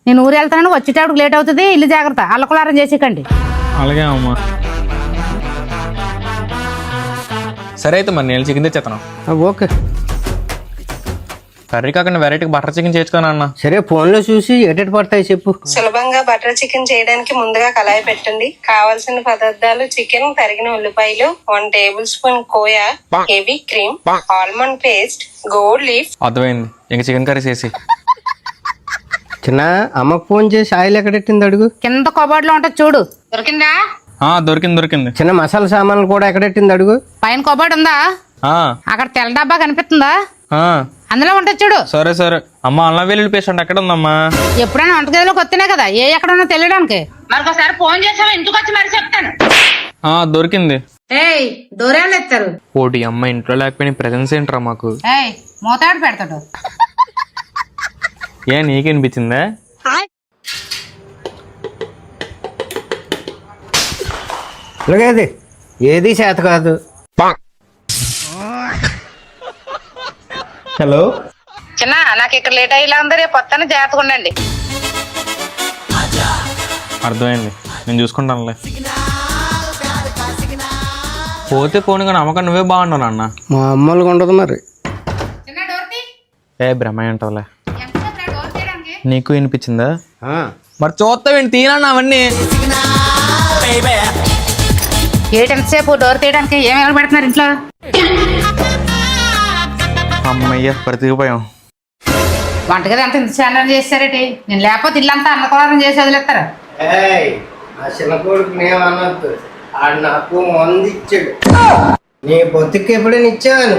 నేను ఊరు వెళ్తాను, వచ్చేటప్పుడు లేట్ అవుతుంది. ఇల్లు జాగ్రత్త, అల్లకులారం చేసేకండి. అలాగే అమ్మా. సరే అయితే మరి నేను చికెన్ తెచ్చేస్తాను. ఓకే. కర్రీ కాకుండా వెరైటీకి బటర్ చికెన్ చేసుకున్నా అన్న. సరే ఫోన్లో చూసి ఎటెట్ పడతాయి చెప్పు. సులభంగా బటర్ చికెన్ చేయడానికి ముందుగా కళాయి పెట్టండి. కావాల్సిన పదార్థాలు: చికెన్, తరిగిన ఉల్లిపాయలు, 1 tablespoon khoya, heavy cream, almond paste, gold leaf. అర్థమైంది, ఇంక చికెన్ కర్రీ చేసి. చిన్న అమ్మకు ఫోన్ చేసి ఆయిల్ ఎక్కడెట్టింది అడుగు. కింద కబోర్డ్ లో ఉంటుంది చూడు. దొరికిందా? దొరికింది. చిన్న మసాలా సామాన్లు కూడా ఎక్కడెట్టింది అడుగు. పైన కబోర్డ్ ఉందా? అక్కడ తెల్ల డబ్బా కనిపిస్తుందా? అందులో ఉంటుంది చూడు. సరే. అమ్మ అల్లం వెల్లుల్లి పేస్ట్ అంటే ఎక్కడ ఉందమ్మా? ఎప్పుడైనా వంటగదిలోకి వస్తేనే కదా ఏ ఎక్కడ ఉన్నా తెలియడానికి. మరొకసారి ఫోన్ చేసావా ఇంటికి వచ్చి మరి చెప్తాను. దొరికింది. ఏయ్ దూరేళ్ళు ఎత్తారు. ఓటి అమ్మ ఇంట్లో లేకపోయినా ప్రెజెన్స్ ఏంట్రా మాకు? ఏయ్ మోతాడు పెడతాడు. ఏ నీకనిపించిందా? ఇలాగేది ఏది చేత కాదు. హలో చిన్న, నాకు ఇక్కడ లేట్ అయ్యేలా ఉంది. రేపు వస్తాను, జాగ్రత్తగా ఉండండి. అర్థమైంది, నేను చూసుకుంటానులే. పోతే పోను కానీ అమ్మకం నువ్వే బాగున్నావు అన్న. మా అమ్మలు ఉండదు మరి. బ్రహ్మయ్య అంటావులే. నీకు వినిపించిందా? మరి చూస్తావేంటి, తీనన్నా అవన్నీ. ఎంతసేపు డోర్ తీయడానికి ఏమేమి పెడుతున్నారు ఇంట్లో? అమ్మయ్య బ్రతికిపోయాం. వంటగది అంత ఇంత స్టాండర్డ్ చేస్తారేటి? నేను లేకపోతే ఇల్లంతా అన్నకోరం చేసి వదిలేస్తారా? నా చిన్న కొడుకు నేమన్నద్దు, ఆడు నాకు మంది ఇచ్చాడు. నీ బతుకు ఎప్పుడైనా ఇచ్చాను.